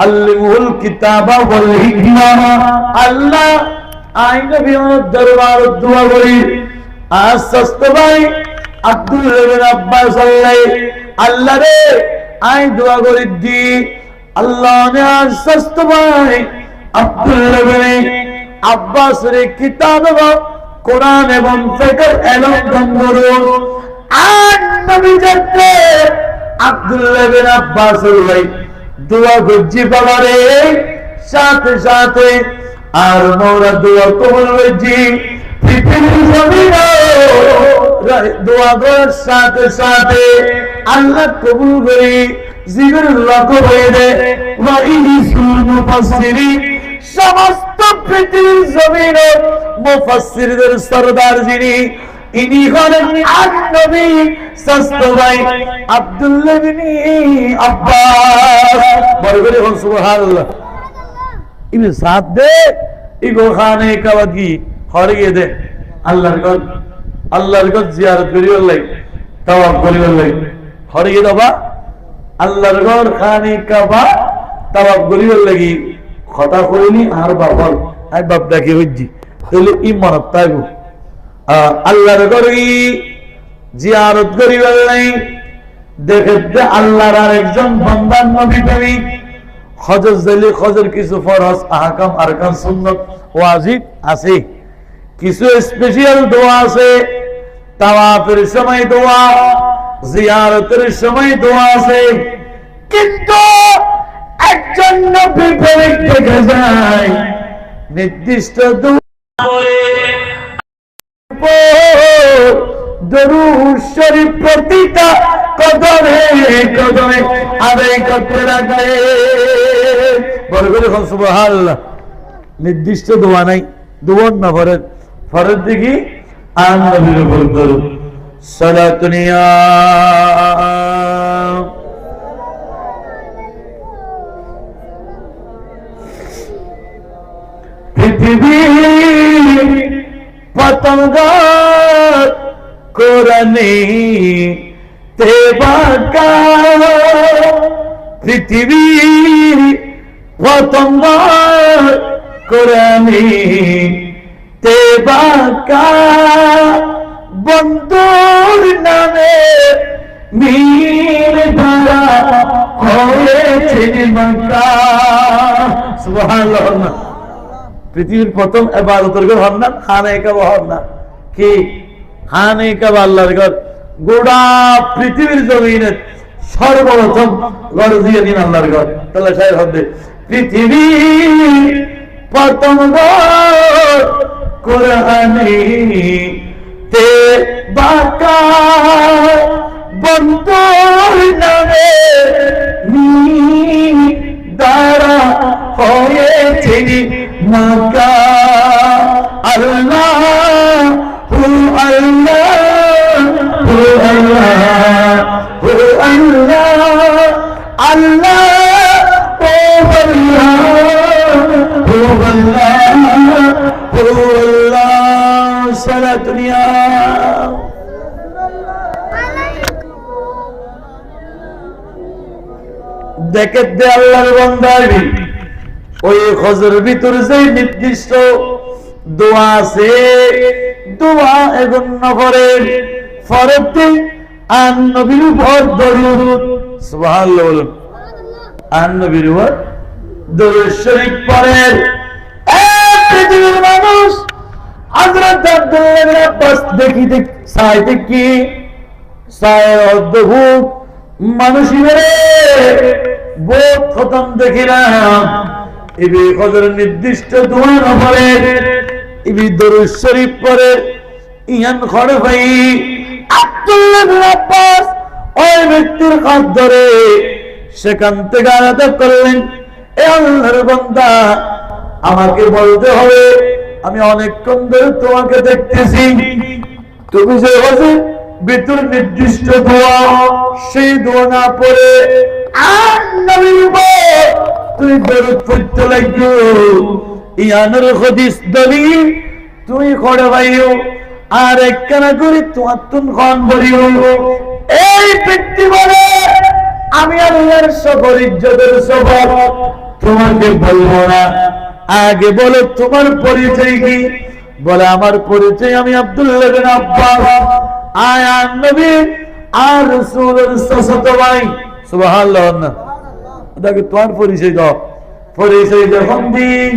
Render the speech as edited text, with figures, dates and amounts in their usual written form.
আল্লিমুল কিতাবা ওয়াল হিকমা। আল্লাহ I নবী দরবার দোয়া করি আস্তে ভাই আব্দুল্লাহ বিন আব্বাস আল্লাহ রে আই দোয়া করি দি আল্লাহ নে আস্তে ভাই আব্দুল্লাহ বিন আব্বাস রে কিতাব এবং কোরআন এবং ফিকহ এলম দান করুন। আর নবী যাতে আব্দুল্লাহ বিন আব্বাস দোয়া করছি বাবারে সাথে সাথে আর মোরা দোয়া কবুল হয়েছি পৃথিবীর জমিনে দোয়া করার সাথে সাথে আল্লাহ কবুল করি জীবনের লক্ষ্য হয়ে দেয়। সমস্ত পৃথিবীর জমিনে মুফাসসিরদের সরদার যিনি ইনি হলেন নবী সাস্তো ভাই আব্দুল্লাহ বিন আব্বাস। বড় করে বল সুবহানাল্লাহ। ইনি সাথ দে ইগো খানে কাবা কি হরিয়ে দে আল্লাহর ঘর জিয়ারত করিবার লাগি তাওয়াফ করিবার লাগি হরিয়ে দেবা আল্লাহর ঘর খানে কাবা তাওয়াফ করিবার লাগি কথা কইনি আর বাবল আই বাপ ডাকি হইজি তাহলে ইমানত তাইবো আল্লাহর ঘরে জিয়ারত করিবার নাই দেখতে আল্লাহর আরেকজন বান্দার নবী প্রেমিক হজর জালি হজর কিছু ফরজ আহকাম আরকান সুন্নাত ওয়াজিব আছে, কিছু স্পেশাল দোয়া আছে, তাওয়াফের সময় দোয়া, জিয়ারতের সময় দোয়া আছে। কিন্তু একজন নবী প্রেমিক দেখা যায় নির্দিষ্ট দোয়া করে দরুদ শরীফ প্রতিটা কদমে কদমে আদায় করতে লাগে। বড় করে সুবহানাল্লাহ। নির্দিষ্ট দোয়া নাই, দোয়া না ফরজ দেখি আর নবীর উপর দরুদ সালাতুন ইয়া পৃথিবী পতঙ্গ কোরআনে তেবাকা পৃথিবী পতঙ্গ কোরআনে তেবাকা বন্ধুর নামে মীর ধারা হয়েছে মক্কা। সুবহানাল্লাহ। পৃথিবীর প্রথম ইবাদতের ঘর হন না খানে কাবা হন না কি খানে কাবা আল্লাহর ঘর। গোটা পৃথিবীর জমিনে সর্বপ্রথম ঘর দিয়ে দিন আল্লাহর ঘর। তাহলে সাহেব হবে পৃথিবী প্রথম ঘর কোরআনে তে বাকা বন্ধুর নামে দ্বারা হয়েছে মক্কা। আল্লাহ হু আল্লাহ হু আল্লাহ হু আল্লাহ আল্লাহ ও আল্লাহ হু আল্লাহ হু আল্লাহ সালাতুন ইয়া দেখে দে আল্লাহর বান্দাবি ওই হজর ভিতর যে নির্দিষ্ট দোয়া আছে, দোয়া এখন নফরের ফরতে আর নবীর উপর দরুদ সুবহানাল্লাহ বলুন আর নবীর উপর দরুদ শরীফ পড়েন। পৃথিবীর মানুষ হযরত আব্দুল্লাহ ইবনে আব্বাস দেখিতে চাইতে কি চায় অদ্ভুত মানুষের বহুত খতম দেখিলাম ইবি হযর নির্দিষ্ট দোয়া না পড়ে ইবি দরুদ শরীফ পড়ে ইয়ান খড়ে ভাই আব্দুল্লাহ ইবনে আব্বাস ওই ব্যক্তির হাত ধরে সেখান থেকে আলাদা করলেন। এ আল্লাহর বান্দা আমাকে বলতে হবে, আমি অনেকক্ষণ ধরে তোমাকে দেখতেছি, তুমি যে হজর ভিতর নির্দিষ্ট দোয়া সেই দোয়া না পড়ে আর নবীর উপর তুই দরুদ পড়তে লাগো। ইয়ানের হাদিস দলিল তুই করে ভাইও আর একখানা করে তোমার তুন খান বলিও। এই ব্যক্তি বলে আমি আল্লাহর সকল ইজ্জতের সবর তোমাকে বলবো না, আগে বলো তোমার পরিচয় কি? বলে আমার পরিচয় আমি আব্দুল্লাহ বিন আব্বাস, আয়ান নবী আর রাসূলের চাচাতো ভাই। সুবহানাল্লাহ। দেখো তোমার পরিচয় দাও। পরিচয় যখন দিন